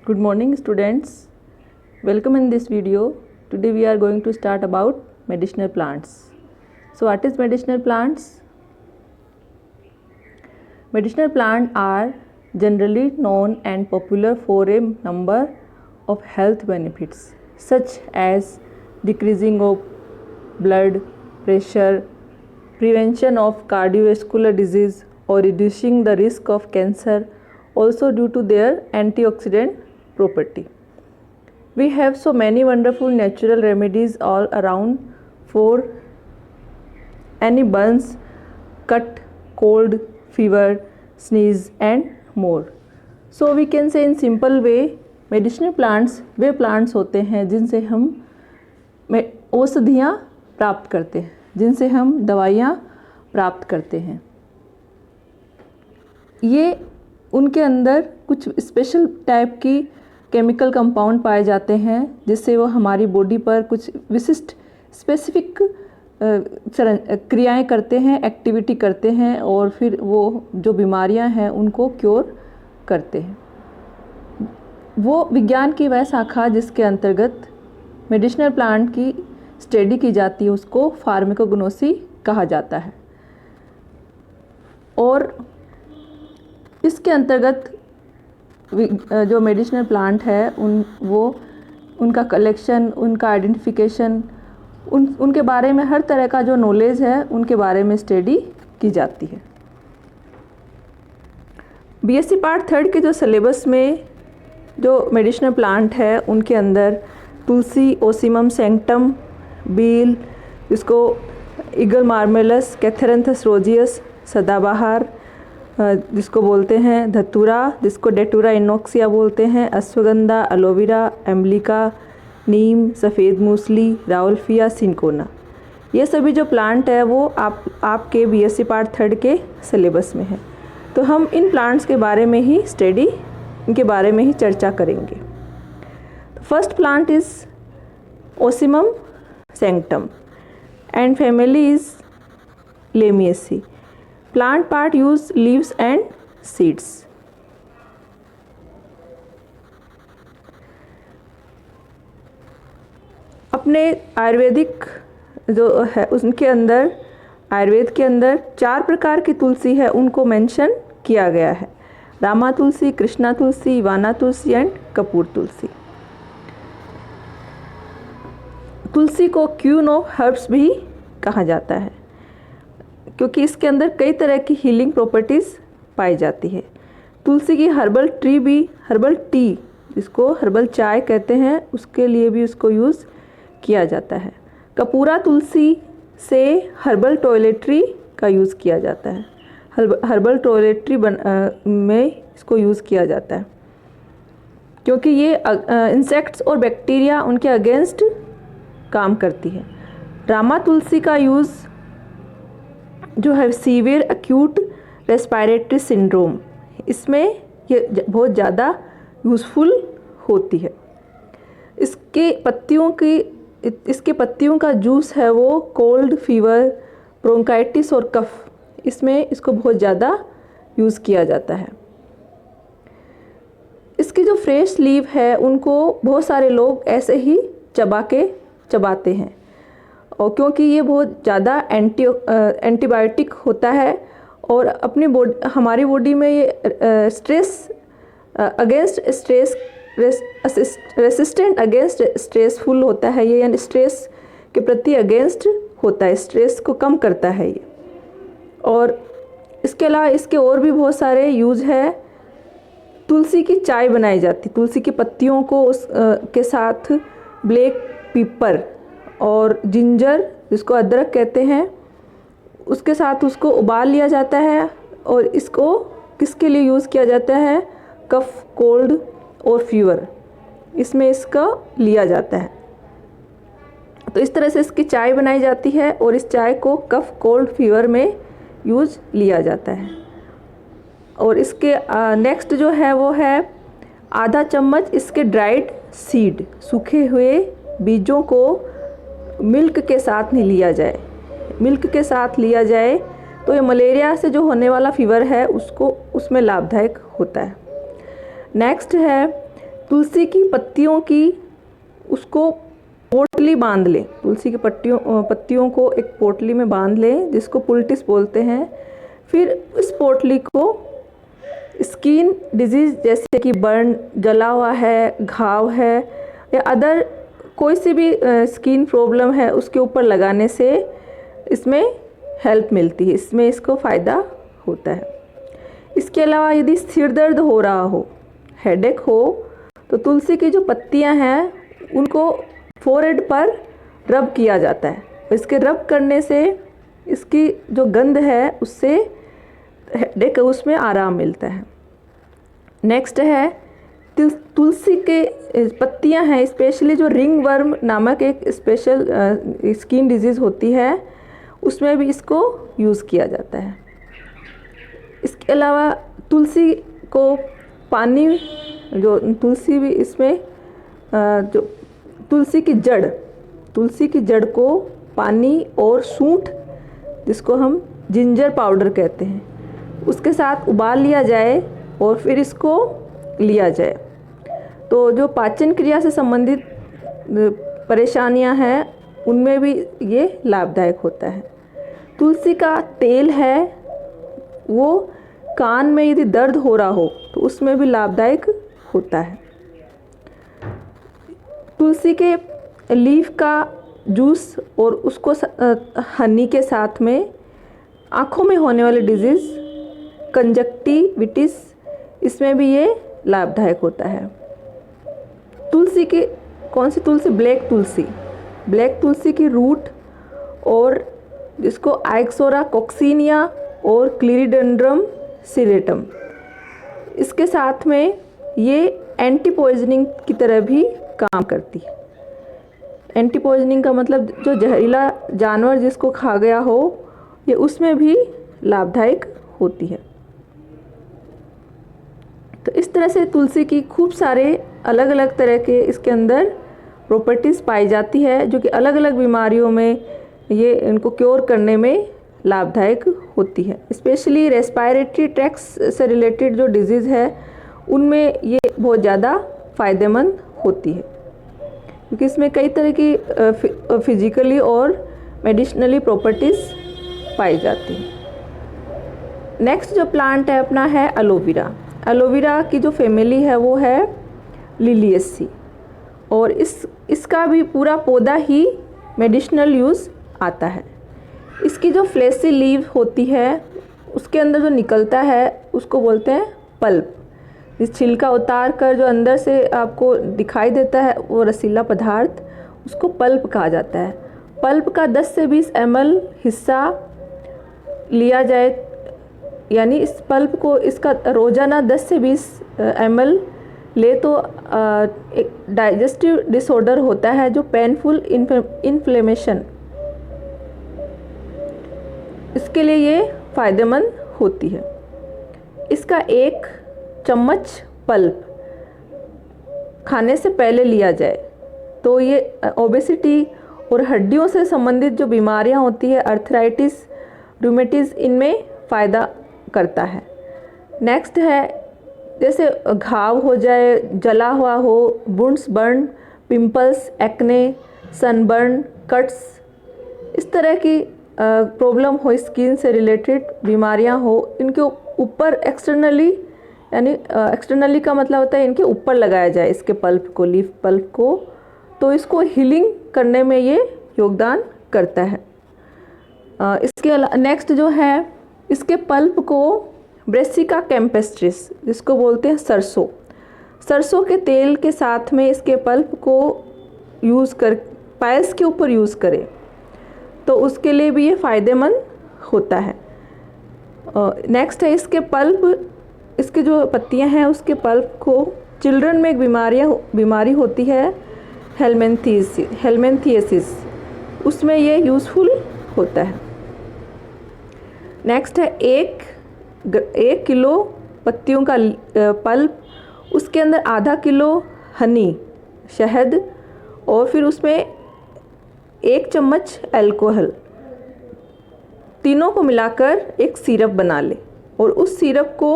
Good morning students. Welcome in this video. Today we are going to start about medicinal plants. So what is medicinal plants? Medicinal plants are generally known and popular for a number of health benefits such as decreasing of blood pressure, prevention of cardiovascular disease or reducing the risk of cancer, also due to their antioxidant property. We have so many wonderful natural remedies all around for any burns, cut, cold, fever, sneeze and more. So we can say in simple way, medicinal plants way plants होते हैं जिनसे हम औषधियाँ प्राप्त करते हैं, जिनसे हम दवाइयाँ प्राप्त करते हैं। ये उनके अंदर कुछ स्पेशल टाइप की केमिकल कंपाउंड पाए जाते हैं जिससे वो हमारी बॉडी पर कुछ विशिष्ट स्पेसिफिक क्रियाएं करते हैं, एक्टिविटी करते हैं और फिर वो जो बीमारियां हैं उनको क्योर करते हैं। वो विज्ञान की वह शाखा जिसके अंतर्गत मेडिसिनल प्लांट की स्टडी की जाती है उसको फार्माकोग्नोसी कहा जाता है। और इसके अंतर्गत जो मेडिसिनल प्लांट है उनका कलेक्शन, उनका आइडेंटिफिकेशन, उनके बारे में हर तरह का जो नॉलेज है उनके बारे में स्टडी की जाती है। बीएससी पार्ट 3 के जो सिलेबस में जो मेडिसिनल प्लांट है उनके अंदर तुलसी, ओसिमम सैंक्टम, बील, इसको ईगल मार्मेलस, कैथेरंथस रोजियस, सदाबहार जिसको बोलते हैं धतूरा, जिसको डेटूरा इनोक्सिया बोलते हैं, अश्वगंधा, एलोवेरा, एम्बलिका, नीम, सफ़ेद मूसली, राउल्फिया, सिंकोना, ये सभी जो प्लांट है वो आपके बीएससी पार्ट 3 के सिलेबस में है। तो हम इन प्लांट्स के बारे में ही स्टडी, इनके बारे में ही चर्चा करेंगे। First plant is ocimum sanctum and family is lamiaceae. Plant part use leaves and seeds. अपने आयुर्वेदिक जो है उनके अंदर, आयुर्वेद के अंदर 4 प्रकार की तुलसी है उनको मेंशन किया गया है। रामा तुलसी, कृष्णा तुलसी, वाना तुलसी एंड कपूर तुलसी। तुलसी को क्वीन ऑफ हर्ब्स भी कहा जाता है क्योंकि इसके अंदर कई तरह की हीलिंग प्रॉपर्टीज़ पाई जाती है। तुलसी की हर्बल टी जिसको हर्बल चाय कहते हैं उसके लिए भी उसको यूज़ किया जाता है। कपूरा तुलसी से हर्बल टॉयलेटरी का यूज़ किया जाता है, हर्बल टॉयलेटरी में इसको यूज़ किया जाता है क्योंकि ये इंसेक्ट्स और बैक्टीरिया उनके अगेंस्ट काम करती है। रामा तुलसी का यूज़ जो है सीवियर एक्यूट रेस्पिरेटरी सिंड्रोम, इसमें ये बहुत ज़्यादा यूज़फुल होती है। इसके पत्तियों का जूस है वो कोल्ड, फीवर, ब्रोंकाइटिस और कफ, इसमें इसको बहुत ज़्यादा यूज़ किया जाता है। इसकी जो फ्रेश लीव है उनको बहुत सारे लोग ऐसे ही चबाते हैं और क्योंकि ये बहुत ज़्यादा एंटीबायोटिक होता है और हमारी बॉडी में ये रेसिस्टेंट अगेंस्ट स्ट्रेसफुल होता है ये, यानी स्ट्रेस के प्रति अगेंस्ट होता है, स्ट्रेस को कम करता है ये। और इसके अलावा इसके और भी बहुत सारे यूज़ है। तुलसी की चाय बनाई जाती, तुलसी की पत्तियों को के साथ ब्लैक पेपर और जिंजर जिसको अदरक कहते हैं उसके साथ उसको उबाल लिया जाता है और इसको किसके लिए यूज़ किया जाता है? कफ, कोल्ड और फीवर, इसमें इसका लिया जाता है। तो इस तरह से इसकी चाय बनाई जाती है और इस चाय को कफ, कोल्ड, फीवर में यूज़ लिया जाता है। और इसके नेक्स्ट जो है वो है आधा चम्मच इसके ड्राइड सीड, सूखे हुए बीजों को मिल्क के साथ नहीं लिया जाए। मिल्क के साथ लिया जाए तो ये मलेरिया से जो होने वाला फीवर है उसमें लाभदायक होता है। नेक्स्ट है तुलसी की पत्तियों की उसको पोटली बांध लें, तुलसी की पत्तियों को एक पोटली में बांध लें जिसको पुलटिस बोलते हैं। फिर इस पोटली को स्किन डिजीज़ जैसे कि बर्न, जला हुआ है, घाव है या अदर कोई सी भी स्किन प्रॉब्लम है उसके ऊपर लगाने से इसमें हेल्प मिलती है, इसमें इसको फ़ायदा होता है। इसके अलावा यदि सिर दर्द हो रहा हो, हेडेक हो, तो तुलसी की जो पत्तियां हैं उनको फोरहेड पर रब किया जाता है। इसके रब करने से इसकी जो गंध है उससे हेडेक उसमें आराम मिलता है। नेक्स्ट है तुलसी के पत्तियां हैं, स्पेशली जो रिंग वर्म नामक एक स्पेशल स्किन डिजीज़ होती है उसमें भी इसको यूज़ किया जाता है। इसके अलावा तुलसी को पानी, जो तुलसी भी इसमें जो तुलसी की जड़ को पानी और सूंठ, जिसको हम जिंजर पाउडर कहते हैं, उसके साथ उबाल लिया जाए और फिर इसको लिया जाए तो जो पाचन क्रिया से संबंधित परेशानियां हैं उनमें भी ये लाभदायक होता है। तुलसी का तेल है वो कान में यदि दर्द हो रहा हो तो उसमें भी लाभदायक होता है। तुलसी के लीफ का जूस और उसको हनी के साथ में आँखों में होने वाले डिजीज़ कंजक्टिविटिस, इसमें भी ये लाभदायक होता है। तुलसी की कौन सी तुलसी? ब्लैक तुलसी की रूट और जिसको आइक्सोरा कॉक्सिनिया और क्लीरिडेंड्रम सिरेटम, इसके साथ में ये एंटी पॉइजनिंग की तरह भी काम करती है। एंटी पॉइजनिंग का मतलब जो जहरीला जानवर जिसको खा गया हो, ये उसमें भी लाभदायक होती है। तो इस तरह से तुलसी की खूब सारे अलग अलग तरह के इसके अंदर प्रॉपर्टीज़ पाई जाती है जो कि अलग अलग बीमारियों में ये इनको क्योर करने में लाभदायक होती है। स्पेशली रेस्पायरेटरी ट्रैक्ट से रिलेटेड जो डिजीज़ है उनमें ये बहुत ज़्यादा फ़ायदेमंद होती है क्योंकि इसमें कई तरह की फिजिकली और मेडिसिनली प्रॉपर्टीज़ पाई जाती हैं। नेक्स्ट जो प्लांट है अपना है एलोवेरा। एलोवेरा की जो फैमिली है वो है लिलिएसी और इसका भी पूरा पौधा ही मेडिसिनल यूज़ आता है। इसकी जो फ्लैसी लीव होती है उसके अंदर जो निकलता है उसको बोलते हैं पल्प। इस छिलका उतार कर जो अंदर से आपको दिखाई देता है वो रसीला पदार्थ, उसको पल्प कहा जाता है। पल्प का 10 से 20 ml हिस्सा लिया जाए, यानी इस पल्प को इसका रोज़ाना 10 से 20 ml ले तो एक डाइजेस्टिव डिसऑर्डर होता है जो पेनफुल इन्फ्लेमेशन, इसके लिए ये फ़ायदेमंद होती है। इसका 1 चम्मच पल्प खाने से पहले लिया जाए तो ये ओबेसिटी और हड्डियों से संबंधित जो बीमारियां होती है, अर्थराइटिस, रूमेटिस, इनमें फ़ायदा करता है। नेक्स्ट है जैसे घाव हो जाए, जला हुआ हो, wounds, burn, pimples, acne, sunburn, cuts, इस तरह की प्रॉब्लम हो, स्किन से रिलेटेड बीमारियां हो, इनके ऊपर एक्सटर्नली, यानी एक्सटर्नली का मतलब होता है इनके ऊपर लगाया जाए इसके पल्प को, लीफ पल्प को, तो इसको हीलिंग करने में ये योगदान करता है। इसके नेक्स्ट जो है इसके पल्प को ब्रेसिका कैम्पेस्ट्रिस, जिसको बोलते हैं सरसों के तेल के साथ में इसके पल्प को यूज़ कर पायल्स के ऊपर यूज़ करें तो उसके लिए भी ये फ़ायदेमंद होता है। नेक्स्ट है इसके पल्प, इसके जो पत्तियां हैं उसके पल्प को चिल्ड्रन में एक बीमारी होती है हेलमेंथिएसिस, उसमें ये यूज़फुल होता है। नेक्स्ट है 1 किलो पत्तियों का पल्प, उसके अंदर आधा किलो हनी, शहद, और फिर उसमें 1 चम्मच अल्कोहल, तीनों को मिलाकर एक सिरप बना ले और उस सिरप को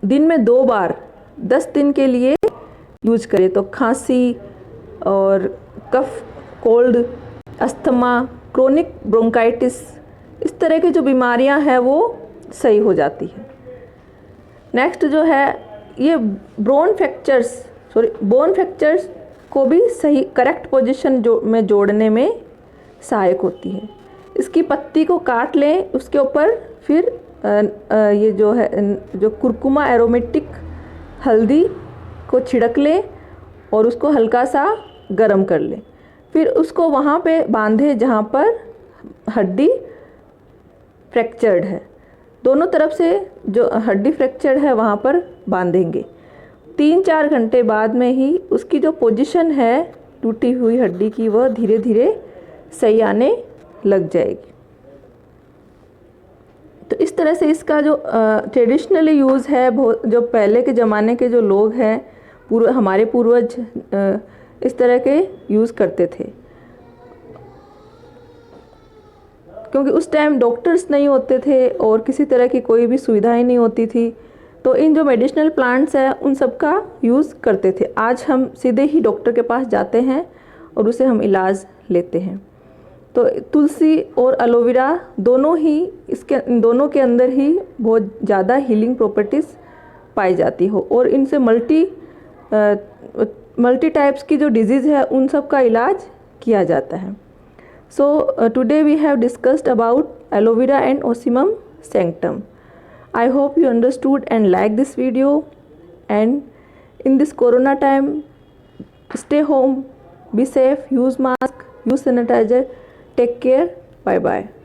दिन में 2 बार 10 दिन के लिए यूज करें तो खांसी और कफ, कोल्ड, अस्थमा, क्रोनिक ब्रोंकाइटिस, इस तरह की जो बीमारियां हैं वो सही हो जाती है। नेक्स्ट जो है ये बोन फ्रैक्चर्स को भी सही करेक्ट पोजीशन में जोड़ने में सहायक होती है। इसकी पत्ती को काट लें, उसके ऊपर फिर ये जो है जो कुरकुमा एरोमेटिक हल्दी को छिड़क लें और उसको हल्का सा गरम कर लें, फिर उसको वहाँ पे बांधें जहाँ पर हड्डी फ्रैक्चर्ड है। दोनों तरफ से जो हड्डी फ्रैक्चर्ड है वहाँ पर बांधेंगे। 3-4 घंटे बाद में ही उसकी जो पोजीशन है टूटी हुई हड्डी की वह धीरे धीरे सही आने लग जाएगी। तो इस तरह से इसका जो ट्रेडिशनली यूज़ है, जो पहले के ज़माने के जो लोग हैं, हमारे पूर्वज इस तरह के यूज़ करते थे, क्योंकि उस टाइम डॉक्टर्स नहीं होते थे और किसी तरह की कोई भी सुविधाएं नहीं होती थी, तो इन जो मेडिसिनल प्लांट्स हैं उन सब का यूज़ करते थे। आज हम सीधे ही डॉक्टर के पास जाते हैं और उसे हम इलाज लेते हैं। तो तुलसी और एलोवेरा दोनों ही दोनों के अंदर ही बहुत ज़्यादा हीलिंग प्रॉपर्टीज़ पाई जाती हो और इनसे मल्टी टाइप्स की जो डिजीज़ है उन सब का इलाज किया जाता है। So today we have discussed about aloe vera and ocimum sanctum. I hope you understood and like this video, and in this corona time stay home, be safe, use mask, use sanitizer, take care, bye bye.